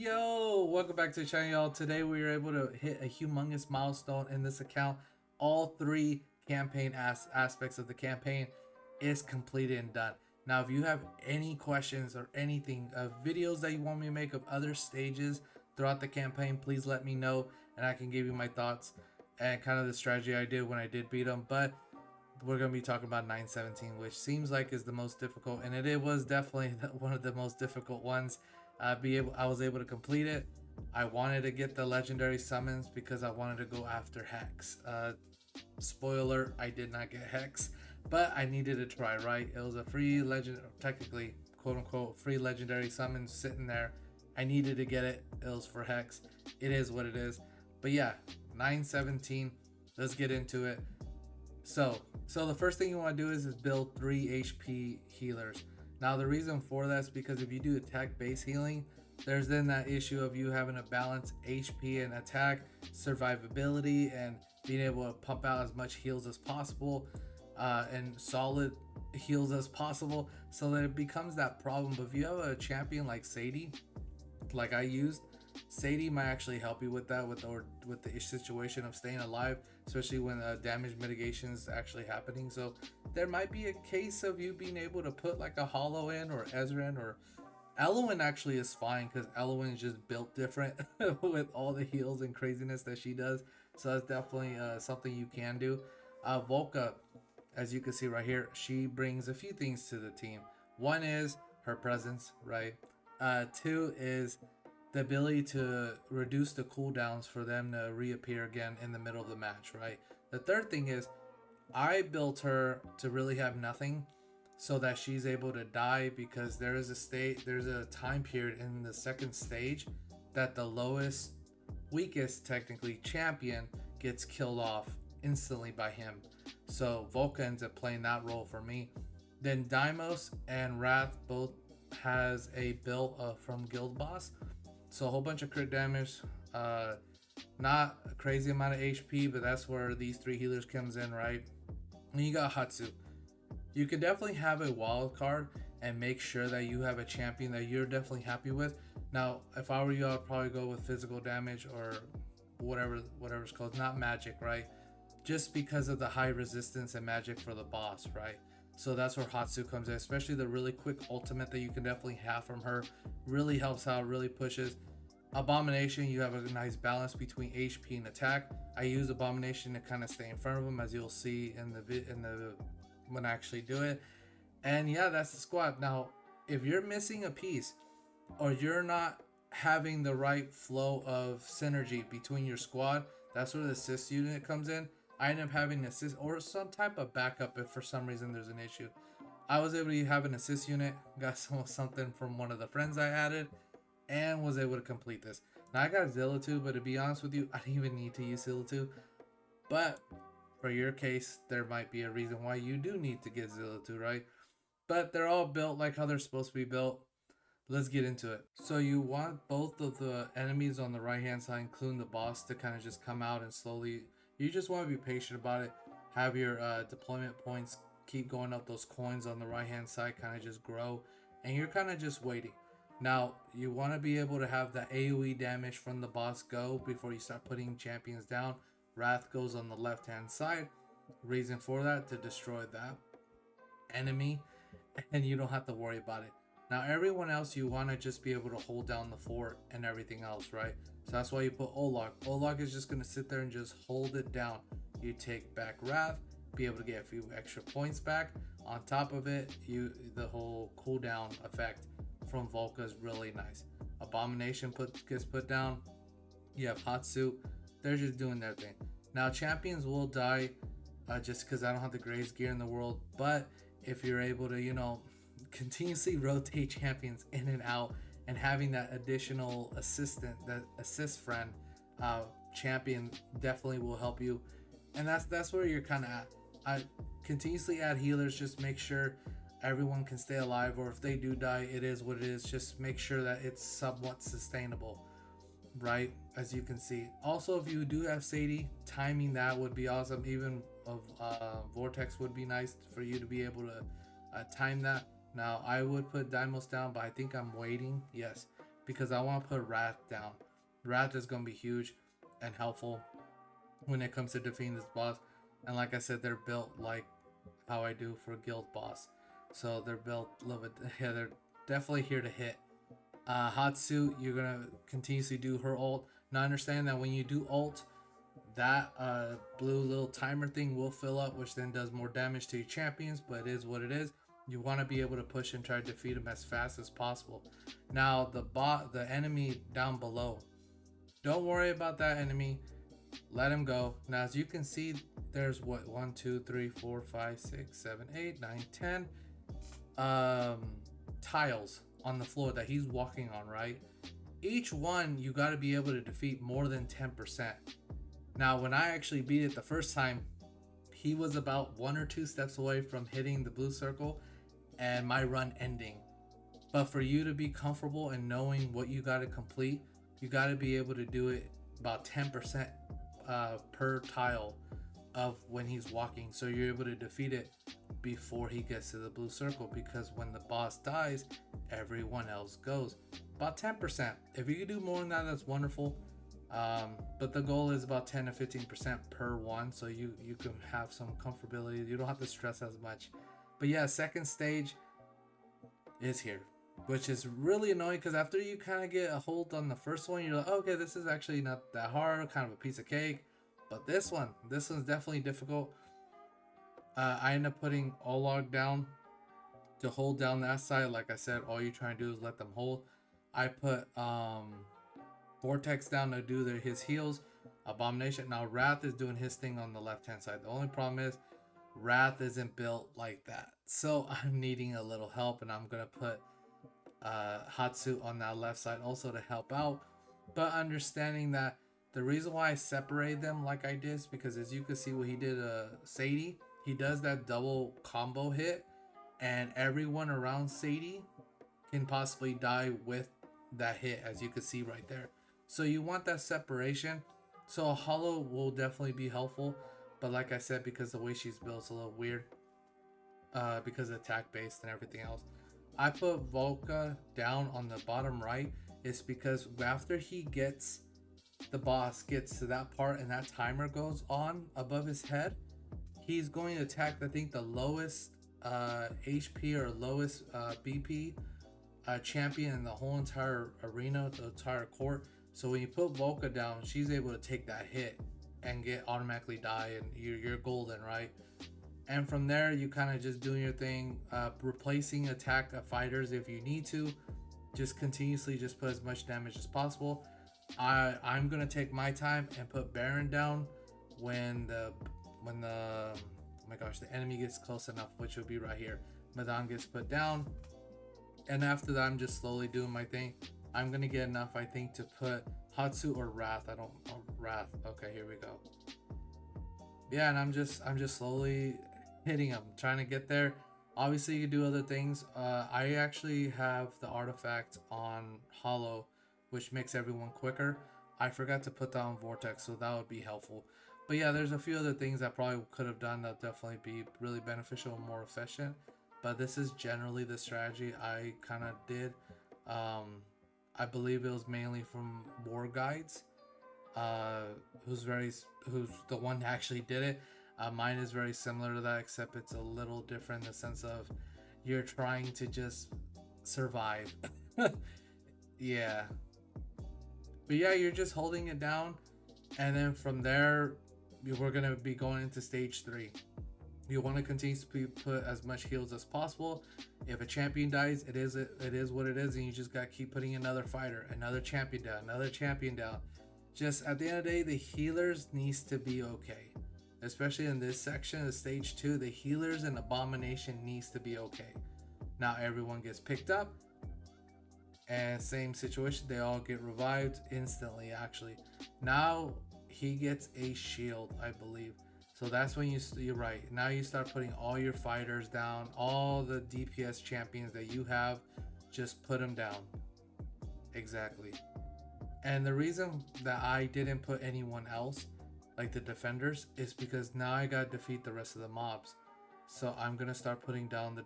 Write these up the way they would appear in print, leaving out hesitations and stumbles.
Yo, welcome back to the channel, y'all. Today we were able to hit a humongous milestone in this account. All three campaign aspects of the campaign is completed and done. Now, if you have any questions or anything of videos that you want me to make of other stages throughout the campaign, please let me know and I can give you my thoughts and kind of the strategy I did when I did beat them. But we're going to be talking about 917, which seems like is the most difficult, and it was definitely one of the most difficult ones. I was able to complete it. I wanted to get the legendary summons because I wanted to go after Hex. Spoiler, I did not get Hex, but I needed to try, right? It was a free legend, technically, quote unquote, free legendary summon sitting there. I needed to get it. It was for Hex. It is what it is. But yeah, 917. Let's get into it. So the first thing you want to do is build 3 HP healers. Now the reason for that is because if you do attack base healing, there's then that issue of you having to balance HP and attack, survivability, and being able to pump out as much heals as possible, and solid heals as possible, so that it becomes that problem. But if you have a champion like Sadie, like I used, Sadie might actually help you with that, with the situation of staying alive, especially when damage mitigation is actually happening. So there might be a case of you being able to put like a Hollow in or Ezra in, or Elowen actually is fine because Elowen is just built different with all the heals and craziness that she does. So that's definitely something you can do. Volca, as you can see right here, she brings a few things to the team. One is her presence, right? Two is the ability to reduce the cooldowns for them to reappear again in the middle of the match, right? The third thing is I built her to really have nothing so that she's able to die, because there's a time period in the second stage that the lowest, weakest technically champion gets killed off instantly by him. So Volca ends up playing that role for me. Then Deimos and Wrath both has a build from Guild Boss, so a whole bunch of crit damage, not a crazy amount of HP, but that's where these three healers comes in, right? And you got Hatsu. You could definitely have a wild card and make sure that you have a champion that you're definitely happy with. Now, if I were you, I'd probably go with physical damage or whatever's called, not magic, right? Just because of the high resistance and magic for the boss, right? So that's where Hatsu comes in, especially the really quick ultimate that you can definitely have from her. Really helps out, really pushes. Abomination, you have a nice balance between HP and attack. I use Abomination to kind of stay in front of him, as you'll see in the when I actually do it. And yeah, that's the squad. Now, if you're missing a piece or you're not having the right flow of synergy between your squad, that's where the assist unit comes in. I end up having an assist or some type of backup if for some reason there's an issue. I was able to have an assist unit, got something from one of the friends I added, and was able to complete this. Now I got Zilla 2, but to be honest with you, I didn't even need to use Zilla 2. But for your case, there might be a reason why you do need to get Zilla 2, right? But they're all built like how they're supposed to be built. Let's get into it. So you want both of the enemies on the right hand side, including the boss, to kind of just come out and slowly. You just want to be patient about it. Have your deployment points keep going up. Those coins on the right hand side kind of just grow, and you're kind of just waiting. Now you want to be able to have the AoE damage from the boss go before you start putting champions down. Wrath goes on the left hand side. Reason for that, to destroy that enemy, and you don't have to worry about it. Now everyone else, you want to just be able to hold down the fort and everything else, right? So that's why you put Olog. Olog is just going to sit there and just hold it down. You take back Wrath, be able to get a few extra points back. On top of it, the whole cooldown effect from Volca is really nice. Abomination gets put down. You have Hatsu. They're just doing their thing. Now champions will die just because I don't have the greatest gear in the world, but if you're able to, continuously rotate champions in and out, and having that additional assistant, that assist friend champion, definitely will help you. And that's where you're kind of at. I continuously add healers, just make sure everyone can stay alive, or if they do die, it is what it is. Just make sure that it's somewhat sustainable, right? As you can see. Also, if you do have Sadie, timing that would be awesome. Even of Vortex would be nice for you to be able to time that. Now I would put Deimos down, but I think I'm waiting. Yes, because I want to put Wrath down. Wrath is going to be huge and helpful when it comes to defeating this boss. And like I said, they're built like how I do for guild boss. So they're built a little bit, yeah, they're definitely here to hit. Hatsu, you're gonna continuously do her ult. Now understand that when you do ult, that blue little timer thing will fill up, which then does more damage to your champions, but it is what it is. You want to be able to push and try to defeat them as fast as possible. Now the enemy down below, don't worry about that enemy. Let him go. Now as you can see, there's what 1 2 3 4 5 6 7 8 9 10 tiles on the floor that he's walking on, right? Each one you got to be able to defeat more than 10%. Now when I actually beat it the first time, he was about 1 or 2 steps away from hitting the blue circle and my run ending. But for you to be comfortable and knowing what you got to complete, you got to be able to do it about 10% per tile of when he's walking, so you're able to defeat it before he gets to the blue circle, because when the boss dies, everyone else goes. About 10%. If you can do more than that, that's wonderful. But the goal is about 10 to 15% per one, so you can have some comfortability. You don't have to stress as much. But yeah, second stage is here, which is really annoying because after you kind of get a hold on the first one, you're like, okay, this is actually not that hard, kind of a piece of cake. But this one's definitely difficult. I end up putting Olog down to hold down that side. Like I said, all you're trying to do is let them hold. I put Vortex down to do his heals. Abomination. Now Wrath is doing his thing on the left hand side. The only problem is Wrath isn't built like that, so I'm needing a little help, and I'm gonna put Hatsu on that left side also to help out. But understanding that the reason why I separated them like I did is because, as you can see what he did, Sadie, he does that double combo hit, and everyone around Sadie can possibly die with that hit, as you can see right there. So you want that separation. So a hollow will definitely be helpful, but like I said, because the way she's built is a little weird, because of attack based and everything else. I put Volca down on the bottom right. It's because after the boss gets to that part and that timer goes on above his head, he's going to attack, I think, the lowest HP or lowest BP champion in the whole entire arena, the entire court. So when you put Volca down, she's able to take that hit and automatically die, and you're golden, right? And from there, you kind of just doing your thing, replacing attack fighters if you need to. Just continuously just put as much damage as possible. I'm gonna take my time and put Baron down when the oh my gosh, the enemy gets close enough, which will be right here. Madan gets put down, and after that, I'm just slowly doing my thing. I'm gonna get enough, I think, to put Hatsu or Wrath. Wrath. Okay, here we go. Yeah, and I'm just slowly hitting them, trying to get there. Obviously, you can do other things. I actually have the artifact on Hollow, which makes everyone quicker. I forgot to put that on Vortex, so that would be helpful. But yeah, there's a few other things I probably could have done that definitely be really beneficial and more efficient. But this is generally the strategy I kind of did. I believe it was mainly from War Guides, who's the one that actually did it. Mine is very similar to that, except it's a little different in the sense of you're trying to just survive. Yeah. But yeah, you're just holding it down, and then from there, we're gonna be going into stage 3. You want to continue to put as much heals as possible. If a champion dies, it is what it is, and you just gotta keep putting another fighter, another champion down. Just at the end of the day, the healers needs to be okay. Especially in this section of stage 2, the healers and Abomination needs to be okay. Now everyone gets picked up, and same situation, they all get revived instantly. Actually, now he gets a shield, I believe. So that's when you're right. Now you start putting all your fighters down, all the DPS champions that you have, just put them down. Exactly. And the reason that I didn't put anyone else, like the defenders, is because now I gotta defeat the rest of the mobs. So I'm gonna start putting down the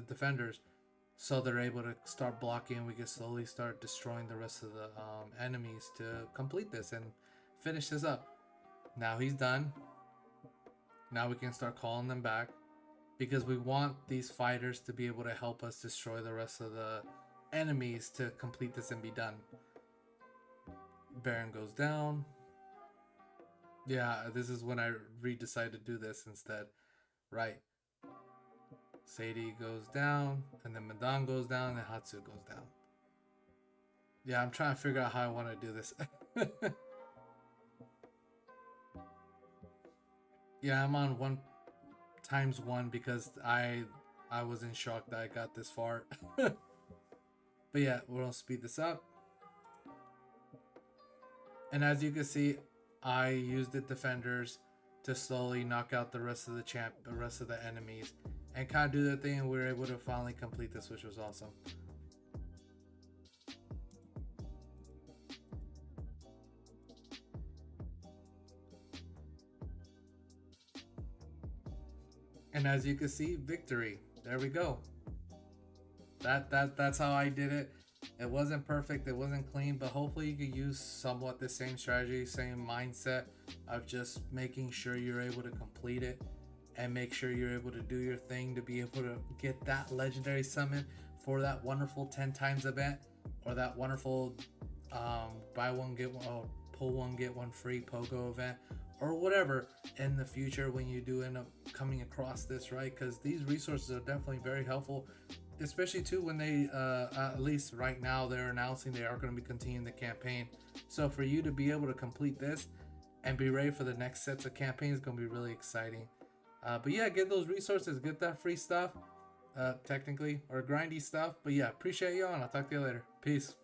defenders. so they're able to start blocking. We can slowly start destroying the rest of the enemies to complete this and finish this up. Now he's done. Now we can start calling them back because we want these fighters to be able to help us destroy the rest of the enemies to complete this and be done. Baron goes down. Yeah, this is when I decided to do this instead. Right. Sadie goes down, and then Madan goes down, and Hatsu goes down. Yeah, I'm trying to figure out how I want to do this. Yeah, I'm on 1 × 1 because I was in shock that I got this far. But yeah, we're gonna speed this up. And as you can see, I used the defenders to slowly knock out the rest of the enemies, and kind of do the thing. And we were able to finally complete this, which was awesome. And as you can see, victory. There we go. That's how I did it. It wasn't perfect, it wasn't clean, but hopefully you could use somewhat the same strategy, same mindset of just making sure you're able to complete it and make sure you're able to do your thing to be able to get that legendary summon for that wonderful 10 times event, or that wonderful buy one get one, pull one get one free pogo event, or whatever in the future when you do end up coming across this, right? Because these resources are definitely very helpful, especially too when they at least right now they're announcing they are going to be continuing the campaign. So for you to be able to complete this and be ready for the next sets of campaigns is going to be really exciting. But yeah, get those resources, get that free stuff, technically, or grindy stuff. But yeah, appreciate y'all, and I'll talk to you later. Peace.